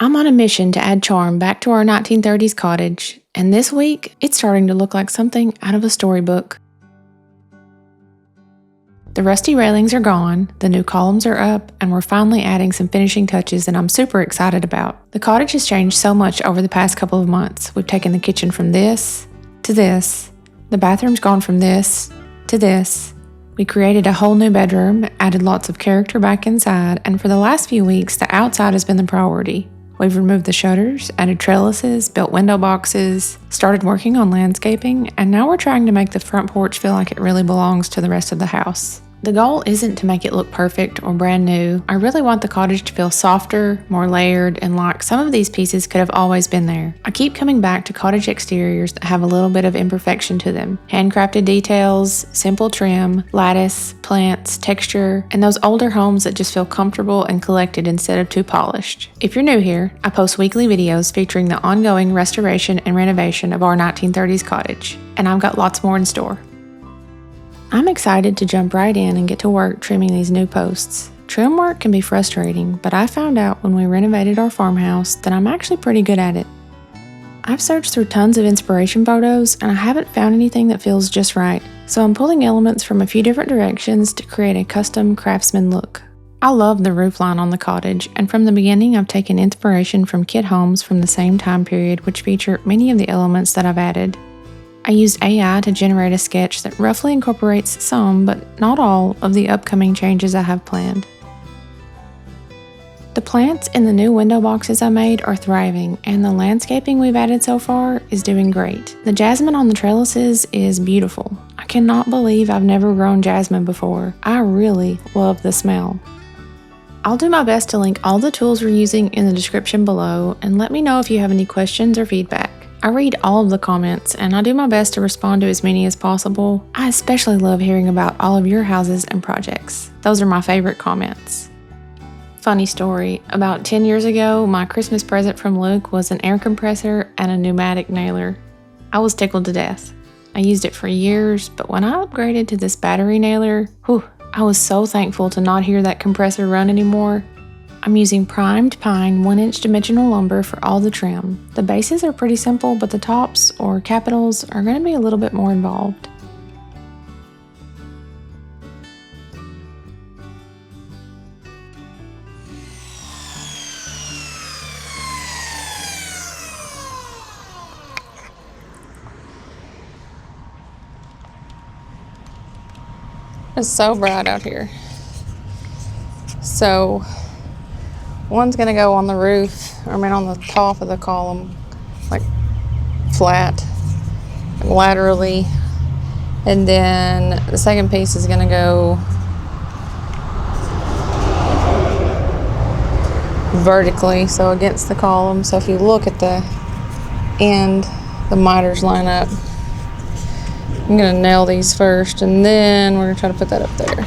I'm on a mission to add charm back to our 1930s cottage, and this week it's starting to look like something out of a storybook. The rusty railings are gone, the new columns are up, and we're finally adding some finishing touches that I'm super excited about. The cottage has changed so much over the past couple of months. We've taken the kitchen from this to this, the bathroom's gone from this to this. We created a whole new bedroom, added lots of character back inside, and for the last few weeks, the outside has been the priority. We've removed the shutters, added trellises, built window boxes, started working on landscaping, and now we're trying to make the front porch feel like it really belongs to the rest of the house. The goal isn't to make it look perfect or brand new. I really want the cottage to feel softer, more layered, and like some of these pieces could have always been there. I keep coming back to cottage exteriors that have a little bit of imperfection to them. Handcrafted details, simple trim, lattice, plants, texture, and those older homes that just feel comfortable and collected instead of too polished. If you're new here, I post weekly videos featuring the ongoing restoration and renovation of our 1930s cottage, and I've got lots more in store. I'm excited to jump right in and get to work trimming these new posts. Trim work can be frustrating, but I found out when we renovated our farmhouse that I'm actually pretty good at it. I've searched through tons of inspiration photos and I haven't found anything that feels just right, so I'm pulling elements from a few different directions to create a custom craftsman look. I love the roofline on the cottage, and from the beginning I've taken inspiration from kit homes from the same time period which feature many of the elements that I've added. I used AI to generate a sketch that roughly incorporates some, but not all, of the upcoming changes I have planned. The plants in the new window boxes I made are thriving, and the landscaping we've added so far is doing great. The jasmine on the trellises is beautiful. I cannot believe I've never grown jasmine before. I really love the smell. I'll do my best to link all the tools we're using in the description below, and let me know if you have any questions or feedback. I read all of the comments and I do my best to respond to as many as possible. I especially love hearing about all of your houses and projects. Those are my favorite comments. Funny story, about 10 years ago, my Christmas present from Luke was an air compressor and a pneumatic nailer. I was tickled to death. I used it for years, but when I upgraded to this battery nailer, I was so thankful to not hear that compressor run anymore. I'm using primed pine 1-inch dimensional lumber for all the trim. The bases are pretty simple, but the tops, or capitals, are going to be a little bit more involved. It's so bright out here. So one's gonna go on the roof, on the top of the column, like flat, laterally, and then the second piece is gonna go vertically, so against the column. So if you look at the end, the miters line up. I'm gonna nail these first, and then we're gonna try to put that up there.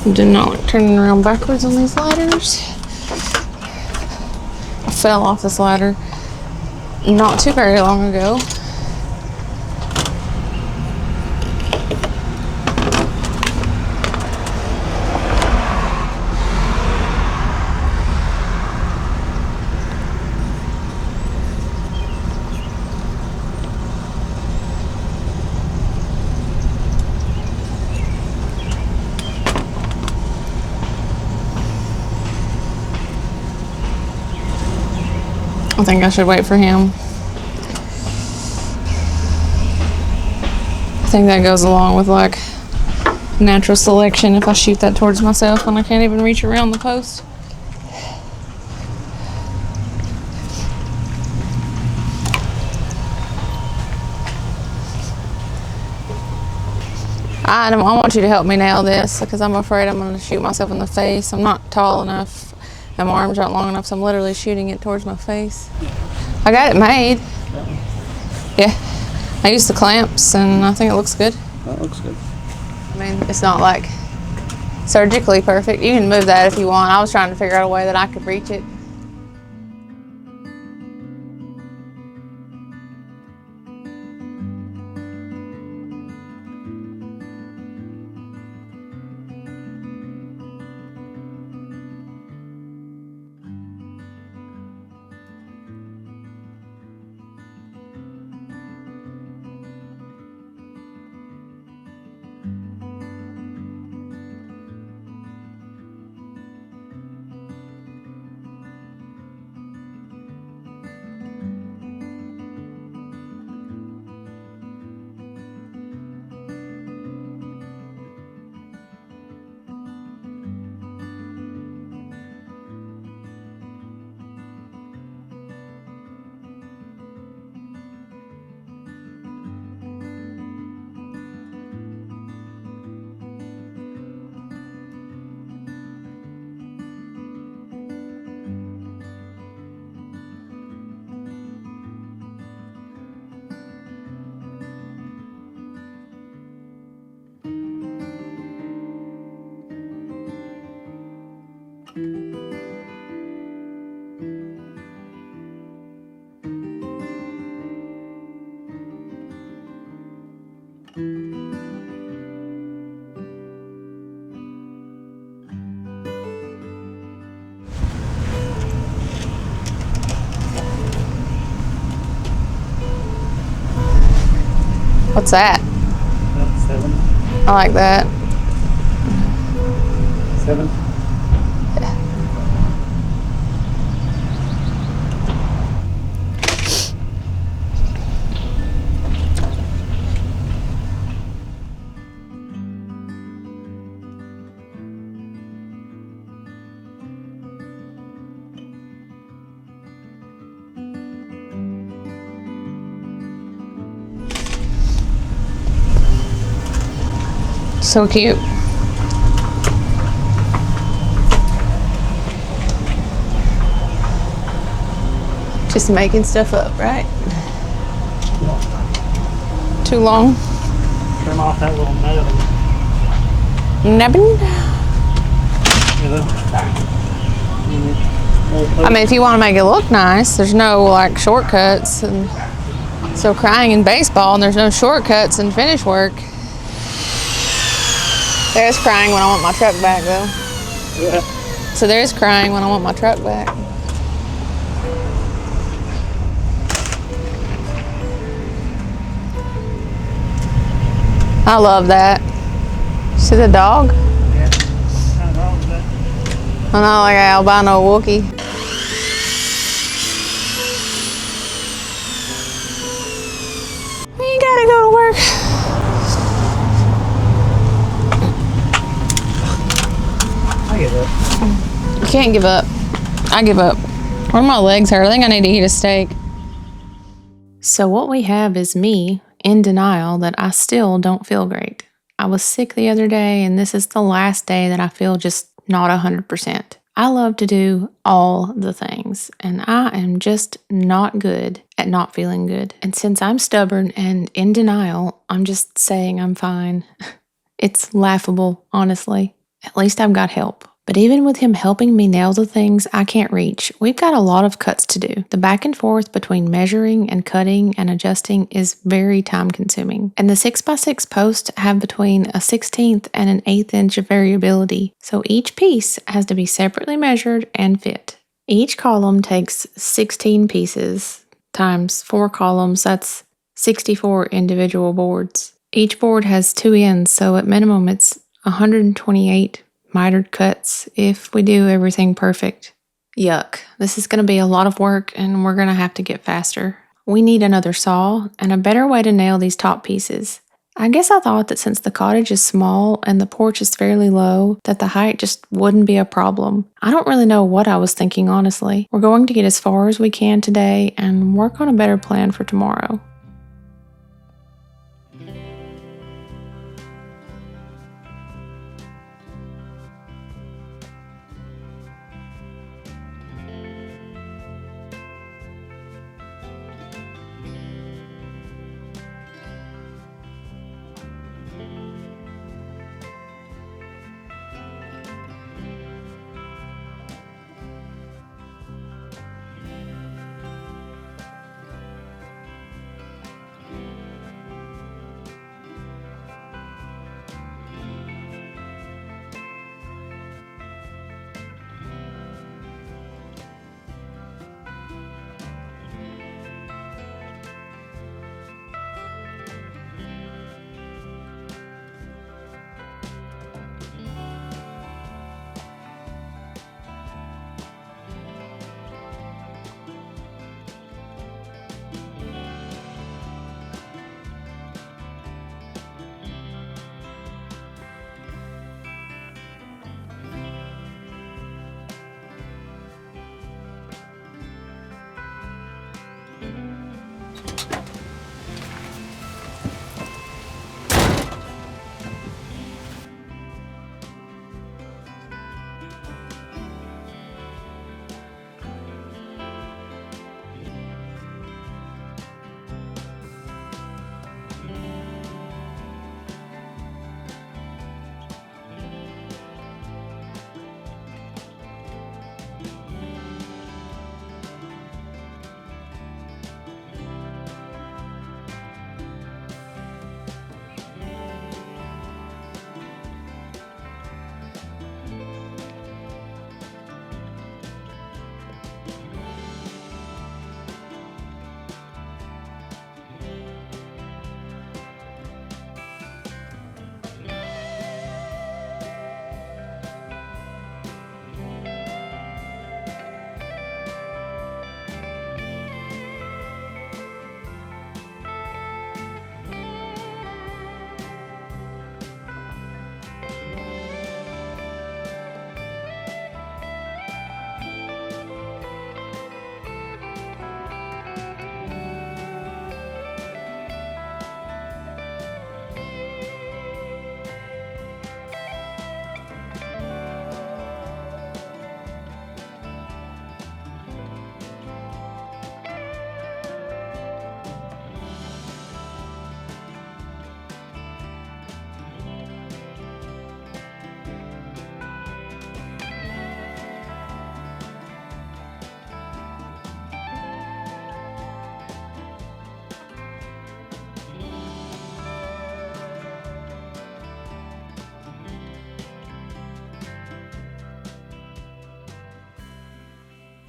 I do not like turning around backwards on these ladders. I fell off this ladder not too very long ago. I think I should wait for him. I think that goes along with like natural selection if I shoot that towards myself when I can't even reach around the post. I want you to help me nail this because I'm afraid I'm going to shoot myself in the face. I'm not tall enough and my arms aren't long enough, so I'm literally shooting it towards my face. I got it made. Yeah, I used the clamps and I think it looks good. That looks good. I mean, it's not like surgically perfect. You can move that if you want. I was trying to figure out a way that I could reach it. What's that? That's 7. I like that. 7. So cute. Just making stuff up, right? Too long? Trim off that little nubbin. Nubbin? I mean, if you want to make it look nice, there's no like shortcuts. And so crying in baseball, and there's no shortcuts in finish work. There's crying when I want my truck back, though. Yeah. So there's crying when I want my truck back. I love that. See the dog? Yeah. What kind of dog is that? I know, like an albino Wookie. We gotta go to work. I give up. You can't give up. I give up. Where my legs hurt. I think I need to eat a steak. So what we have is me in denial that I still don't feel great. I was sick the other day, and this is the last day that I feel just not 100%. I love to do all the things, and I am just not good at not feeling good. And since I'm stubborn and in denial, I'm just saying I'm fine. It's laughable, honestly. At least I've got help. But even with him helping me nail the things I can't reach, we've got a lot of cuts to do. The back and forth between measuring and cutting and adjusting is very time consuming. And the 6x6 posts have between a 1/16 and an 1/8 inch of variability, so each piece has to be separately measured and fit. Each column takes 16 pieces times 4 columns, that's 64 individual boards. Each board has 2 ends, so at minimum it's 128 mitered cuts if we do everything perfect. Yuck, this is going to be a lot of work and we're going to have to get faster. We need another saw and a better way to nail these top pieces. I guess I thought that since the cottage is small and the porch is fairly low, that the height just wouldn't be a problem. I don't really know what I was thinking, honestly. We're going to get as far as we can today and work on a better plan for tomorrow.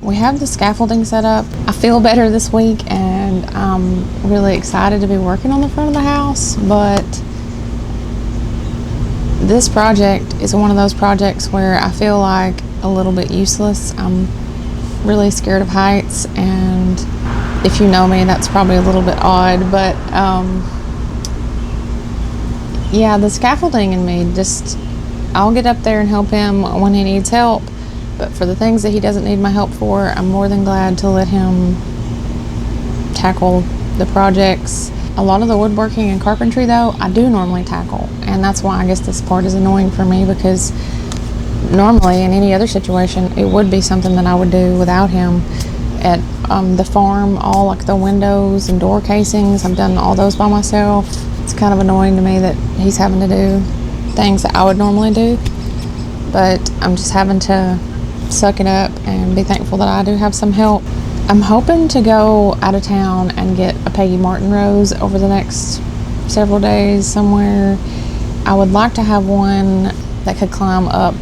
We have the scaffolding set up. I feel better this week and I'm really excited to be working on the front of the house, but this project is one of those projects where I feel like a little bit useless. I'm really scared of heights, and if you know me, that's probably a little bit odd, but yeah, the scaffolding in me just, I'll get up there and help him when he needs help. But for the things that he doesn't need my help for, I'm more than glad to let him tackle the projects. A lot of the woodworking and carpentry, though, I do normally tackle. And that's why I guess this part is annoying for me, because normally in any other situation, it would be something that I would do without him. At the farm, all like the windows and door casings, I've done all those by myself. It's kind of annoying to me that he's having to do things that I would normally do. but I'm just having to suck it up and be thankful that I do have some help. I'm hoping to go out of town and get a Peggy Martin rose over the next several days somewhere. I would like to have one that could climb up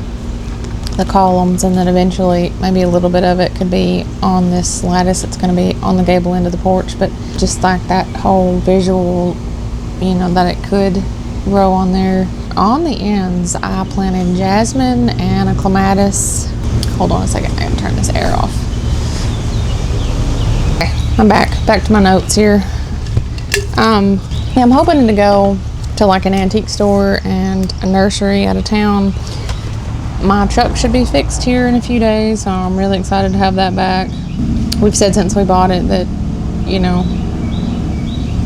the columns, and then eventually maybe a little bit of it could be on this lattice that's going to be on the gable end of the porch. But just like that whole visual, you know, that it could grow on there. On the ends, I planted jasmine and a clematis. Hold on a second, I gotta turn this air off. Okay, I'm back to my notes here. Yeah, I'm hoping to go to like an antique store and a nursery out of town. My truck should be fixed here in a few days, so I'm really excited to have that back. We've said since we bought it that, you know,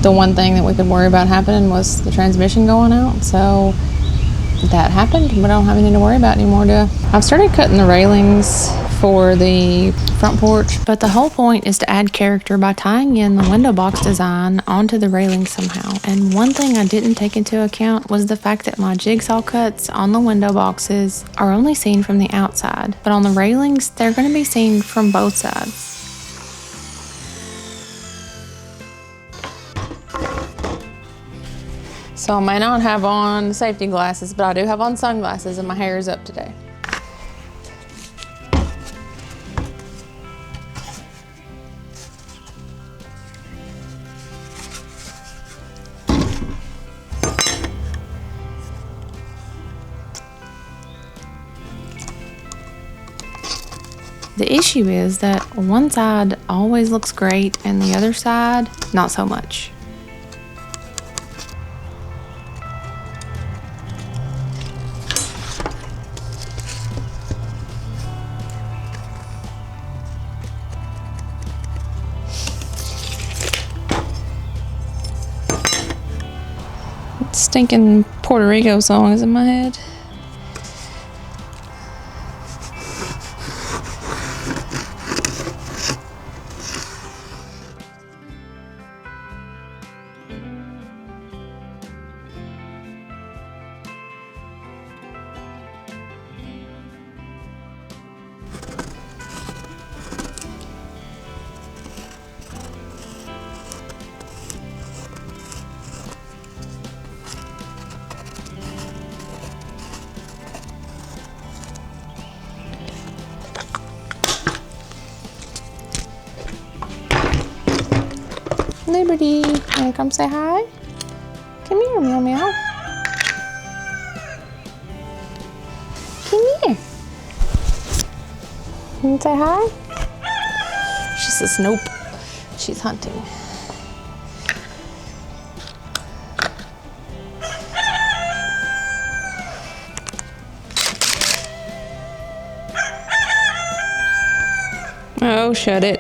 the one thing that we could worry about happening was the transmission going out, so that happened. We don't have anything to worry about anymore, do I? I've started cutting the railings for the front porch, but the whole point is to add character by tying in the window box design onto the railing somehow. And one thing I didn't take into account was the fact that my jigsaw cuts on the window boxes are only seen from the outside, but on the railings they're going to be seen from both sides. So I may not have on safety glasses, but I do have on sunglasses, and my hair is up today. The issue is that one side always looks great and the other side, not so much. Stinking Puerto Rico song is in my head. Liberty, wanna come say hi? Come here, meow meow. Come here. You wanna say hi? She says nope. She's hunting. Oh, shut it.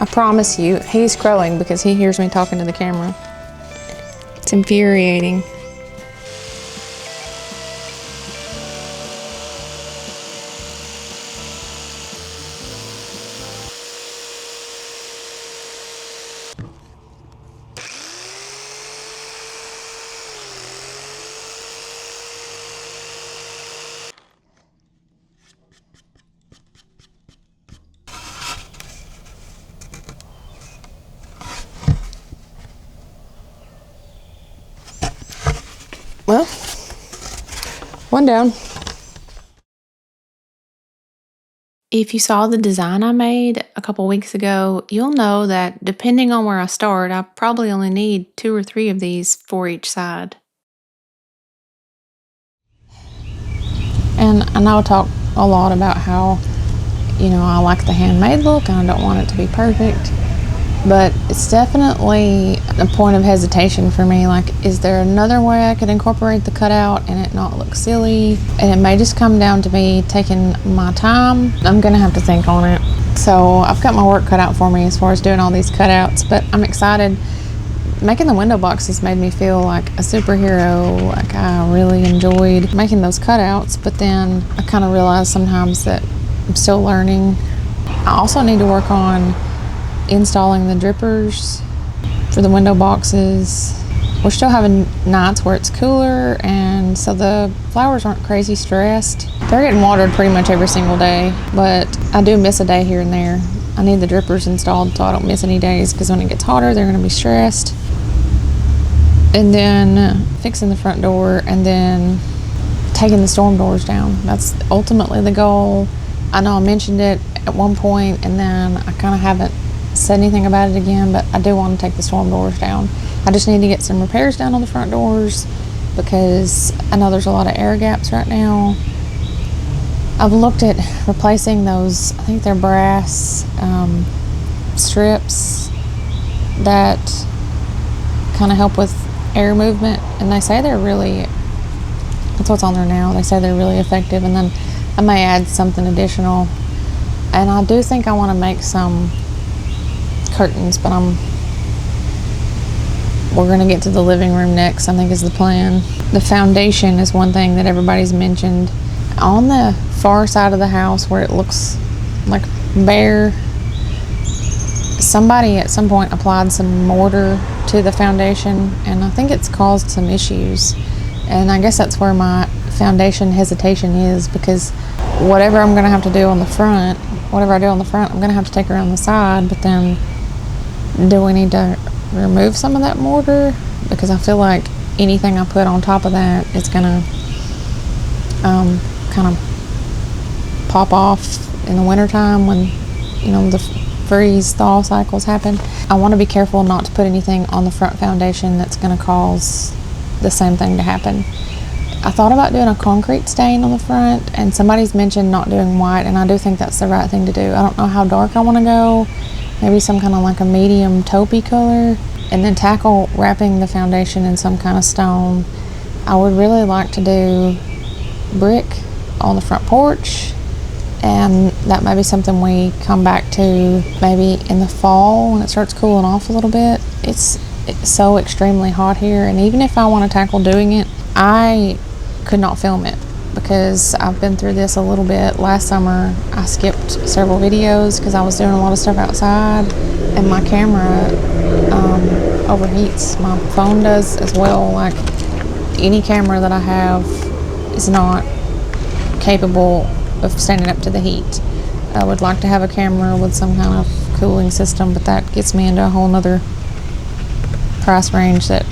I promise you, he's crowing because he hears me talking to the camera. It's infuriating. Well, one down. If you saw the design I made a couple weeks ago, you'll know that depending on where I start, I probably only need 2 or 3 of these for each side. And I know I talk a lot about how, you know, I like the handmade look and I don't want it to be perfect. But it's definitely a point of hesitation for me. Like, is there another way I could incorporate the cutout and it not look silly? And it may just come down to me taking my time. I'm gonna have to think on it. So I've got my work cut out for me as far as doing all these cutouts, but I'm excited. Making the window boxes made me feel like a superhero. Like I really enjoyed making those cutouts, but then I kind of realized sometimes that I'm still learning. I also need to work on installing the drippers for the window boxes. We're still having nights where it's cooler, and so the flowers aren't crazy stressed. They're getting watered pretty much every single day, but I do miss a day here and there. I need the drippers installed so I don't miss any days, because when it gets hotter, they're gonna be stressed. And then fixing the front door, and then taking the storm doors down. That's ultimately the goal. I know I mentioned it at one point, and then I kind of haven't said anything about it again, but I do want to take the storm doors down. I just need to get some repairs done on the front doors, because I know there's a lot of air gaps right now. I've looked at replacing those, I think they're brass strips that kind of help with air movement, and they say they're really, that's what's on there now, they say they're really effective. And then I may add something additional, and I do think I want to make some curtains, but we're going to get to the living room next, I think is the plan. The foundation is one thing that everybody's mentioned. On the far side of the house where it looks like bare, somebody at some point applied some mortar to the foundation, and I think it's caused some issues. And I guess that's where my foundation hesitation is, because whatever I'm going to have to do on the front, whatever I do on the front, I'm going to have to take around the side. But then, do we need to remove some of that mortar? Because I feel like anything I put on top of that is going to kind of pop off in the wintertime when, you know, the freeze thaw cycles happen. I want to be careful not to put anything on the front foundation that's going to cause the same thing to happen. I thought about doing a concrete stain on the front, and somebody's mentioned not doing white, and I do think that's the right thing to do. I don't know how dark I want to go, maybe some kind of like a medium taupey color, and then tackle wrapping the foundation in some kind of stone. I would really like to do brick on the front porch, and that may be something we come back to maybe in the fall when it starts cooling off a little bit. It's so extremely hot here, and even if I want to tackle doing it, I could not film it because I've been through this a little bit. Last summer I skipped several videos because I was doing a lot of stuff outside, and my camera overheats. My phone does as well. Like, any camera that I have is not capable of standing up to the heat. I would like to have a camera with some kind of cooling system, but that gets me into a whole nother price range that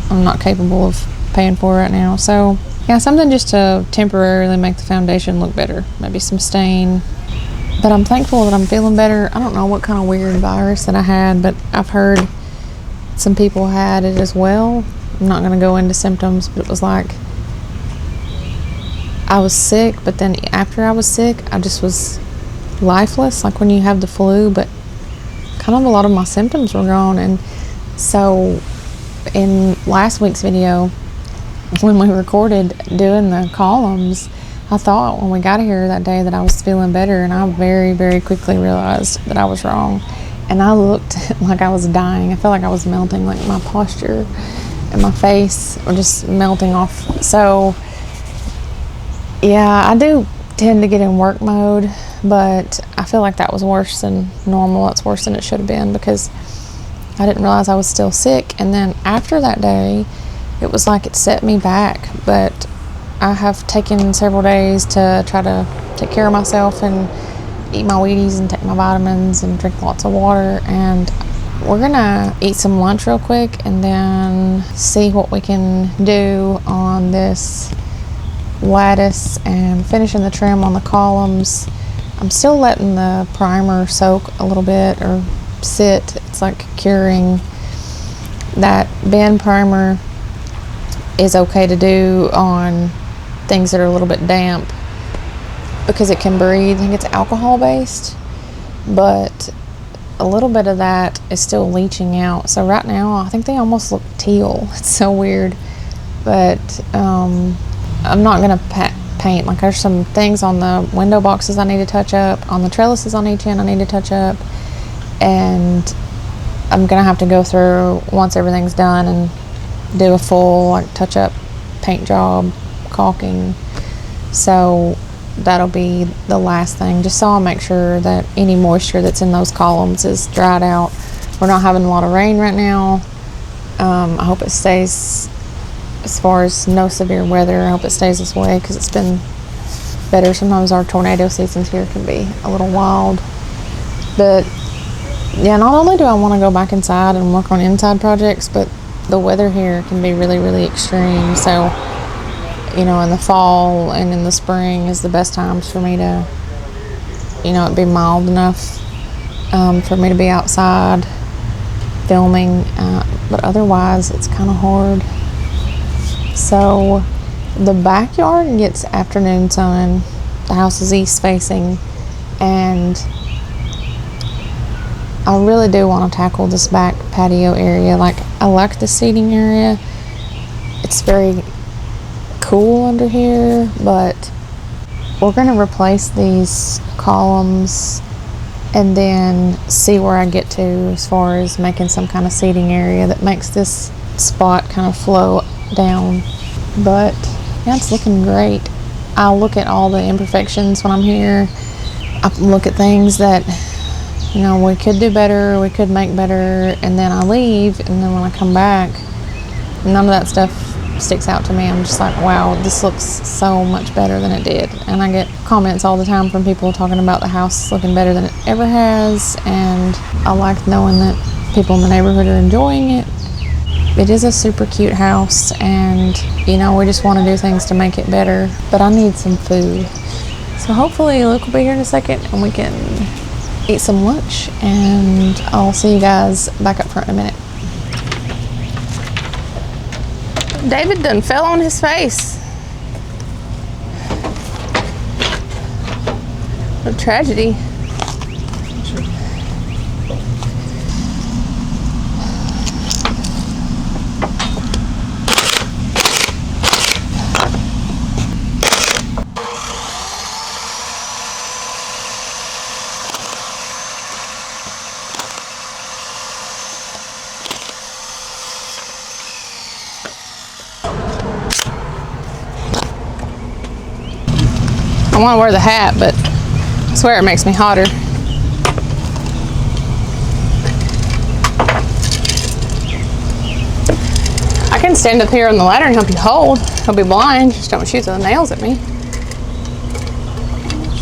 I'm not capable of paying for right now. So yeah, something just to temporarily make the foundation look better, maybe some stain. But I'm thankful that I'm feeling better. I don't know what kind of weird virus that I had, but I've heard some people had it as well. I'm not going to go into symptoms, but it was like I was sick, but then after I was sick, I just was lifeless, like when you have the flu, but kind of a lot of my symptoms were gone. And so in last week's video, when we recorded doing the columns, I thought when we got here that day that I was feeling better, and I very, very quickly realized that I was wrong. And I looked like I was dying. I felt like I was melting, like my posture and my face were just melting off. So yeah, I do tend to get in work mode, but I feel like that was worse than normal. It's worse than it should have been because I didn't realize I was still sick. And then after that day, it was like it set me back. But I have taken several days to try to take care of myself and eat my Wheaties and take my vitamins and drink lots of water. And we're gonna eat some lunch real quick and then see what we can do on this lattice and finishing the trim on the columns. I'm still letting the primer soak a little bit or sit. It's like curing. That bend primer is okay to do on things that are a little bit damp because it can breathe. I think it's alcohol based, but a little bit of that is still leaching out. So right now I think they almost look teal. It's so weird, but I'm not gonna paint. Like, there's some things on the window boxes I need to touch up, on the trellises on each end I need to touch up, and I'm gonna have to go through once everything's done and do a full like touch up paint job, caulking. So that'll be the last thing, just so I'll make sure that any moisture that's in those columns is dried out. We're not having a lot of rain right now. I hope it stays, as far as no severe weather, I hope it stays this way because it's been better. Sometimes our tornado seasons here can be a little wild. But yeah, not only do I want to go back inside and work on inside projects, but the weather here can be really, really extreme. So, you know, in the fall and in the spring is the best times for me to, you know, it'd be mild enough for me to be outside filming, but otherwise it's kind of hard. So the backyard gets afternoon sun. The house is east facing, and I really do want to tackle this back patio area. Like, I like the seating area. It's very cool under here, but we're going to replace these columns and then see where I get to as far as making some kind of seating area that makes this spot kind of flow down. But yeah, it's looking great. I'll look at all the imperfections when I'm here. I look at things that, you know, we could do better, we could make better, and then I leave, and then when I come back, none of that stuff sticks out to me. I'm just like, wow, this looks so much better than it did. And I get comments all the time from people talking about the house looking better than it ever has, and I like knowing that people in the neighborhood are enjoying it. It is a super cute house, and you know, we just want to do things to make it better, but I need some food. So hopefully Luke will be here in a second and we can eat some lunch, and I'll see you guys back up front in a minute. David done fell on his face. What a tragedy. I want to wear the hat, but I swear it makes me hotter. I can stand up here on the ladder and help you hold. He'll be blind, just don't shoot the nails at me.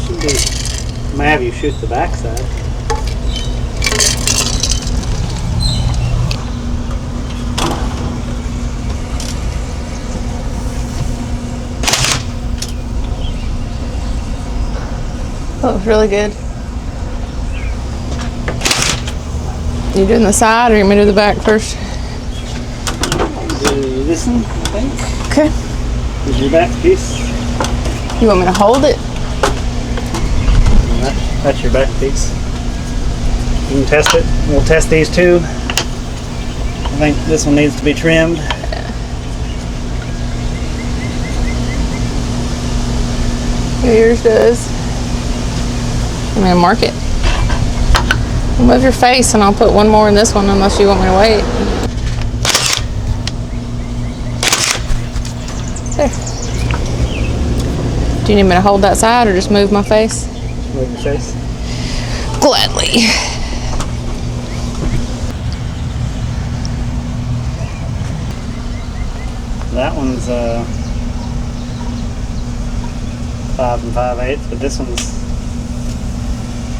Should be. Might have you shoot the backside. That looks really good. You doing the side, or you want me to do the back first? Do this one, I think. Okay. This is your back piece. You want me to hold it? That's your back piece. You can test it. We'll test these too. I think this one needs to be trimmed. Yeah, yours does. I'm gonna mark it. Move your face and I'll put one more in this one unless you want me to wait. There. Do you need me to hold that side or just move my face? Move your face. Gladly. That one's 5 5/8, but this one's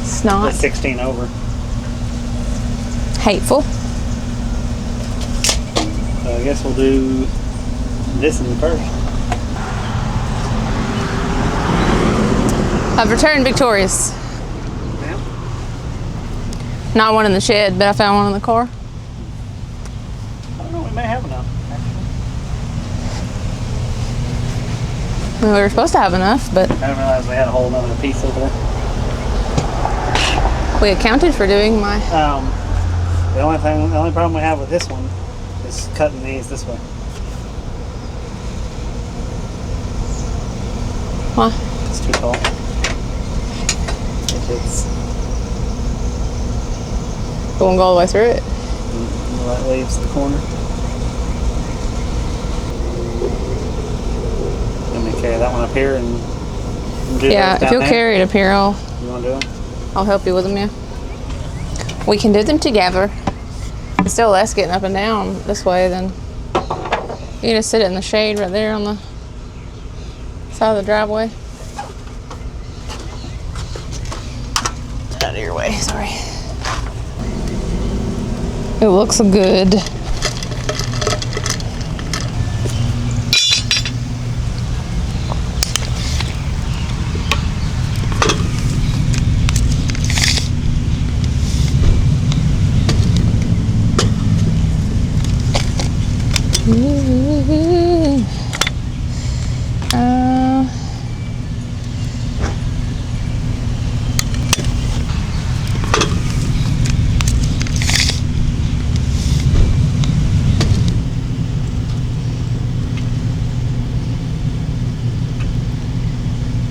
It's not 16 over. hateful. So I guess we'll do this one first. I've returned victorious. Yeah. Not one in the shed, but I found one in the car. I don't know, we may have enough, actually. We were supposed to have enough, but I didn't realize we had a whole other piece over there. we accounted for doing my... The only problem we have with this one is cutting these this way. What? It's too tall. It's We won't go all the way through it. that leaves the corner. Let me carry that one up here and do Yeah, those if down you'll there. carry it up here, You want to do them? I'll help you with them, yeah. We can do them together. It's still less getting up and down this way than you can just sit it in the shade right there on the side of the driveway. Out of your way, sorry. It looks good.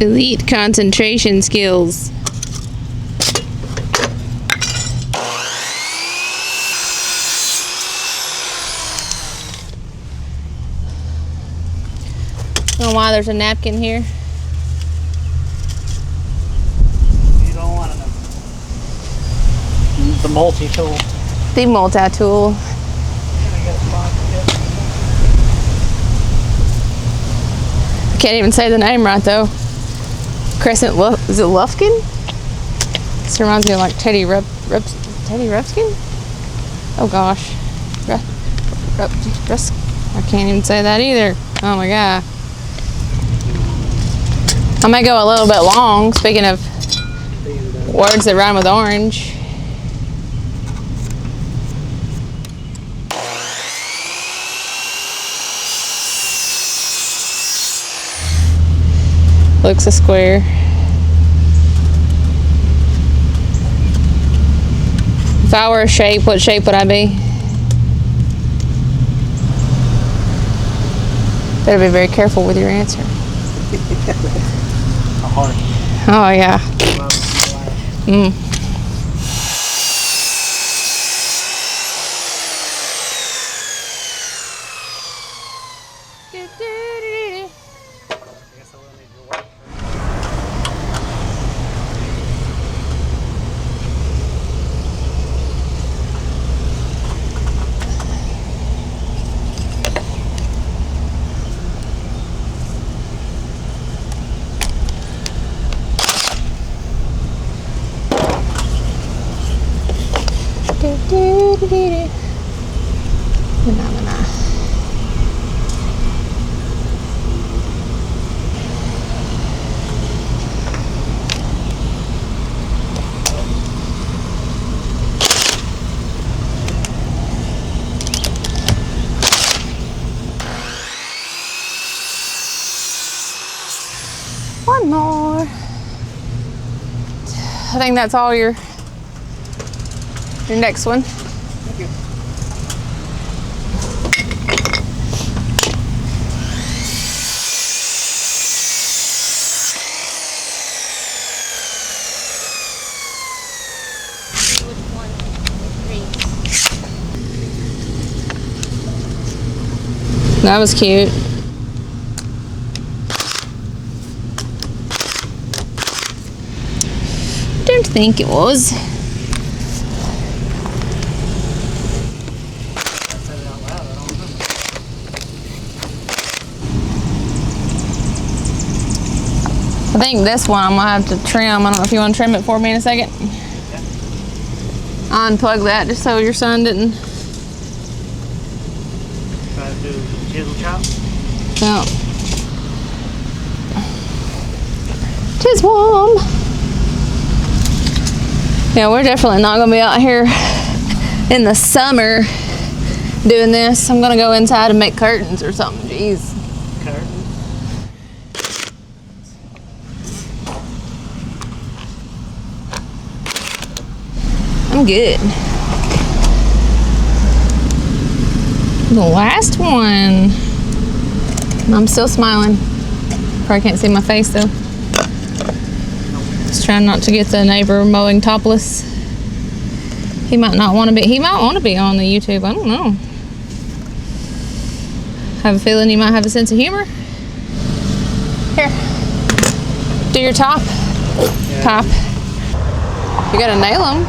Elite concentration skills. I don't know why there's a napkin here. You don't want to. The multi-tool. The multi-tool. I can't even say the name right though. Crescent, is it Lufkin? This reminds me of like Teddy Ruxpin? Oh gosh. I can't even say that either. Oh my god. I may go a little bit long, speaking of words that rhyme with orange. Looks a square. If I were a shape, what shape would I be? Better be very careful with your answer. A heart. Oh yeah. Mm. One more. I think that's all your next one. Thank you. That was cute. Don't think it was. I think this one I'm gonna have to trim. I don't know if you want to trim it for me in a second. I'll unplug that just so your son didn't. Try to do chisel chop. No. Tis warm. Yeah, we're definitely not gonna be out here in the summer doing this. I'm gonna go inside and make curtains or something. Jeez. Curtain. I'm good. The last one. I'm still smiling. Probably can't see my face though. Just trying not to get the neighbor mowing topless. He might not want to be. He might want to be on the YouTube. I don't know. Have a feeling you might have a sense of humor. Here. Do your top. Yeah. Top. You gotta nail them.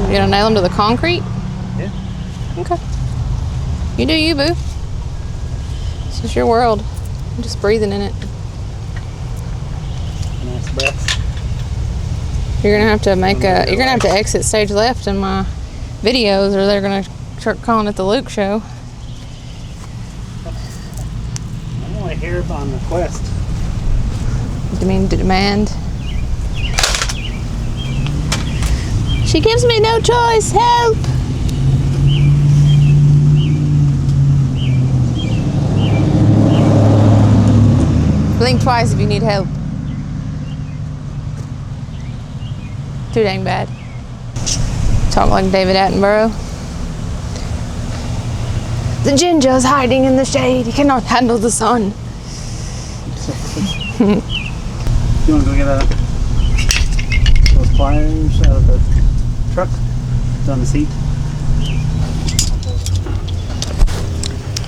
You gotta nail them to the concrete. Yeah. Okay. You do you, boo. This is your world. I'm just breathing in it. Nice breaths. You're gonna have to make a. You're gonna have to exit stage left in my videos, or they're gonna start calling it the Luke Show. I'm only here on request. You mean demand? She gives me no choice. Help! Blink twice if you need help. Too dang bad. Talk like David Attenborough. The ginger's hiding in the shade. He cannot handle the sun. You want to go get those pliers out of the truck? It's on the seat.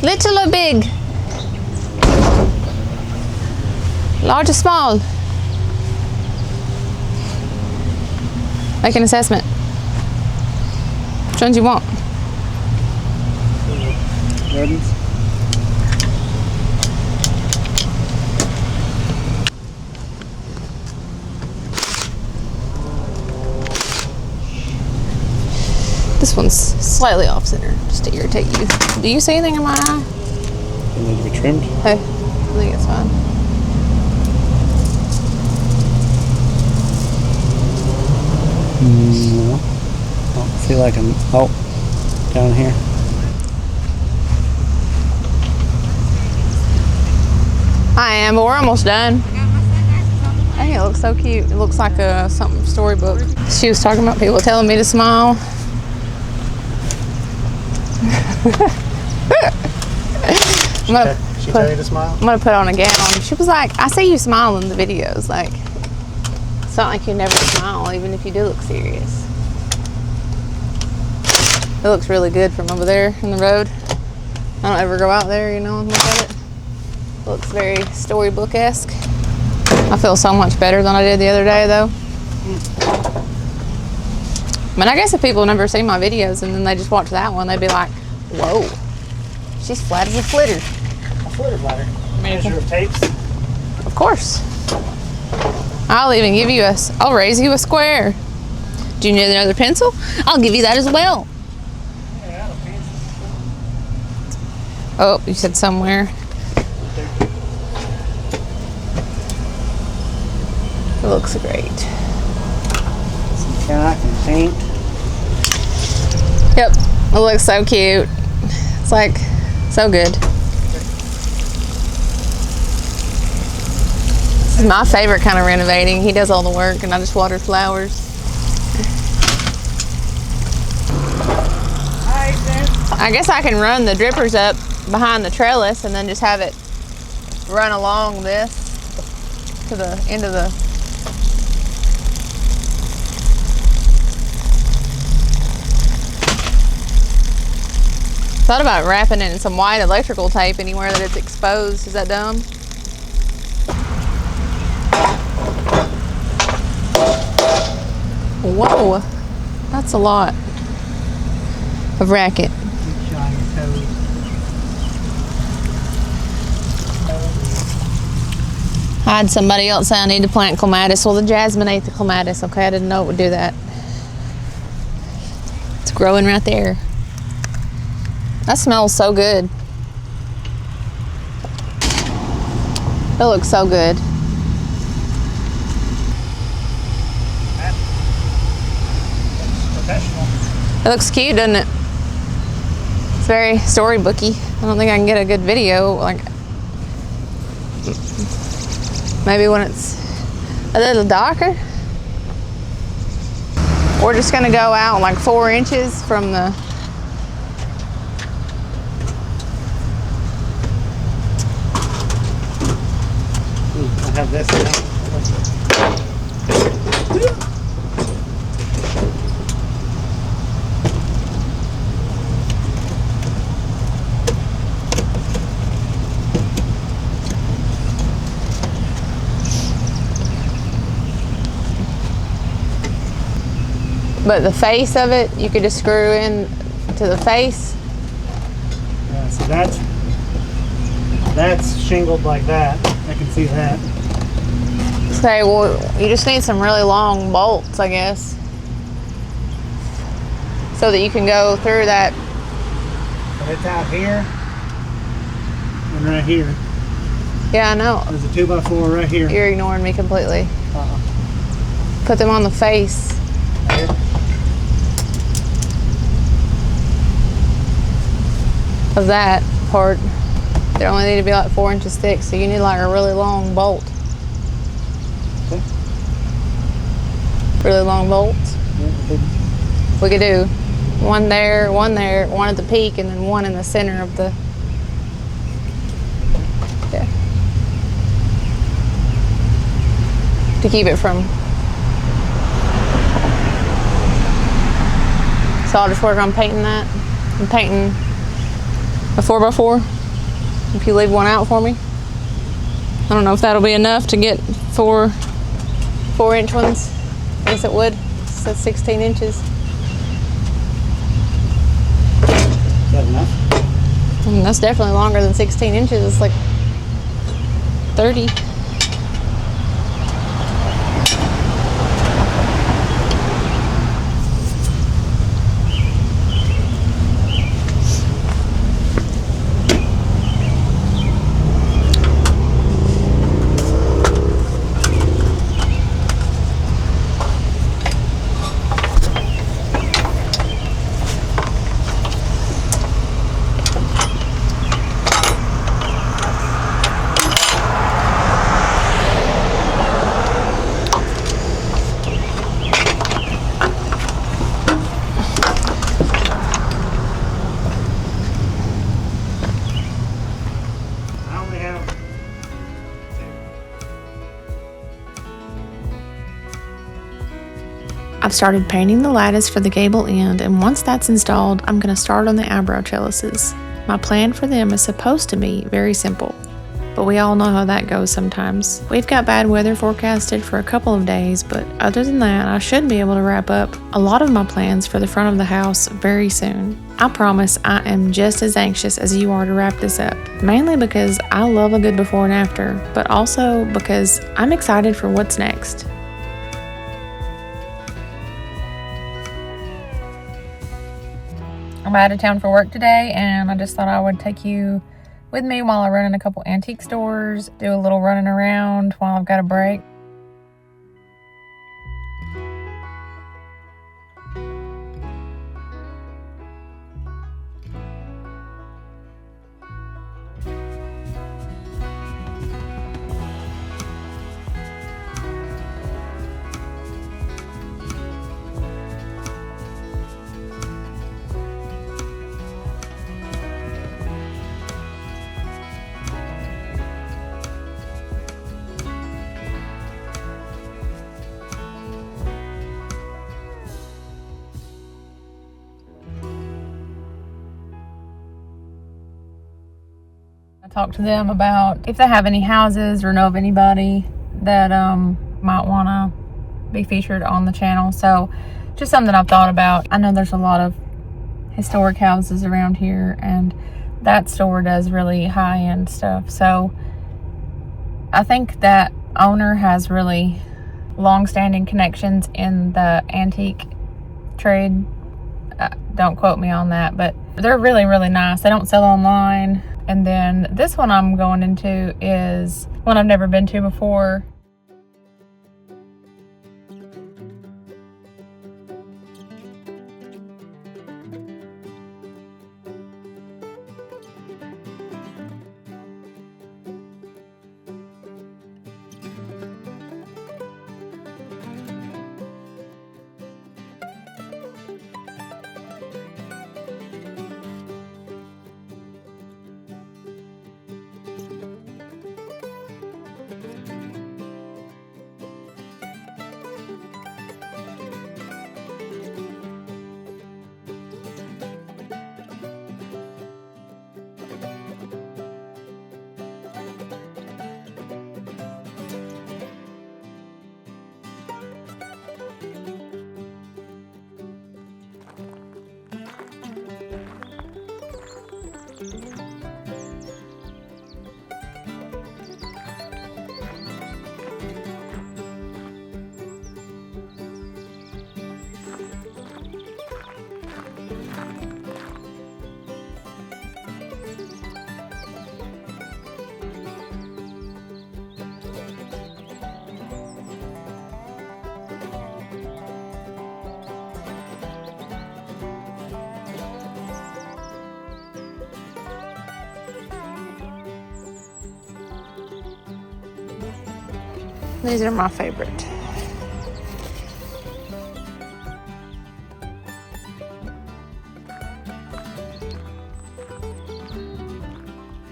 Little or big? Large or small? Make an assessment. Which ones you want? Gardens. This one's slightly off center, just to irritate you. Do you see anything in my eye? They need to be trimmed. Hey, I think it's fine. No. I feel like I'm down here. I am, but we're almost done. I think it looks so cute. It looks like a something storybook. She was talking about people telling me to smile. She tell you to smile? I'm gonna put on a gown. She was like, I see you smile in the videos. Like, it's not like you never smile, even if you do look serious. It looks really good from over there in the road. I don't ever go out there, you know, and look at it. It looks very storybook-esque. I feel so much better than I did the other day, though. I mean, I guess if people never seen my videos and then they just watch that one, they'd be like, whoa, she's flat as a flitter. A flitter platter. Measure of tapes. Of course. I'll even give you I'll raise you a square. Do you need another pencil? I'll give you that as well. Yeah, a pencil. Oh, you said somewhere. It looks great. Some chalk and paint. Yep, it looks so cute. It's like so good. This is my favorite kind of renovating. He does all the work and I just water flowers. I guess I can run the drippers up behind the trellis and then just have it run along this to the end of the. Thought about wrapping it in some white electrical tape anywhere that it's exposed. Is that dumb? Whoa, that's a lot of racket. I had somebody else say I need to plant clematis. Well, the jasmine ate the clematis. Okay, I didn't know it would do that. It's growing right there. That smells so good. It looks so good. Professional. It looks cute, doesn't it? It's very storybooky. I don't think I can get a good video. Like, maybe when it's a little darker. We're just gonna go out like 4 inches from the. I have this now. But the face of it, you could just screw in to the face. Yeah, so that's shingled like that. I can see that. Okay, well, you just need some really long bolts, I guess, so that you can go through that. But it's out here and right here. Yeah, I know. There's a 2x4 right here. You're ignoring me completely. Put them on the face. Right here. Of that part. They only need to be like 4 inches thick, so you need like a really long bolt. Okay. Really long bolts. We could do one there, one at the peak, and then one in the center of the. Yeah. To keep it from. So I'll just work on painting that. I'm painting a 4x4. If you leave one out for me. I don't know if that'll be enough to get 4-inch ones. I guess it would. So 16 inches. Is that enough? I mean, that's definitely longer than 16 inches. It's like 30. I've started painting the lattice for the gable end, and once that's installed, I'm going to start on the eyebrow trellises. My plan for them is supposed to be very simple, but we all know how that goes sometimes. We've got bad weather forecasted for a couple of days, but other than that, I should be able to wrap up a lot of my plans for the front of the house very soon. I promise I am just as anxious as you are to wrap this up, mainly because I love a good before and after, but also because I'm excited for what's next. I'm out of town for work today, and I just thought I would take you with me while I run in a couple antique stores, do a little running around while I've got a break. I talked to them about if they have any houses or know of anybody that might want to be featured on the channel. So just something I've thought about. I know there's a lot of historic houses around here, and that store does really high-end stuff. So I think that owner has really long-standing connections in the antique trade. Don't quote me on that, but they're really, really nice. They don't sell online. And then this one I'm going into is one I've never been to before. These are my favorite.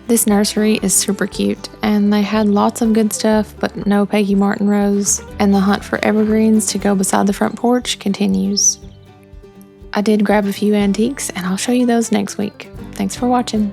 This nursery is super cute, and they had lots of good stuff, but no Peggy Martin rose, and the hunt for evergreens to go beside the front porch continues. I did grab a few antiques, and I'll show you those next week. Thanks for watching.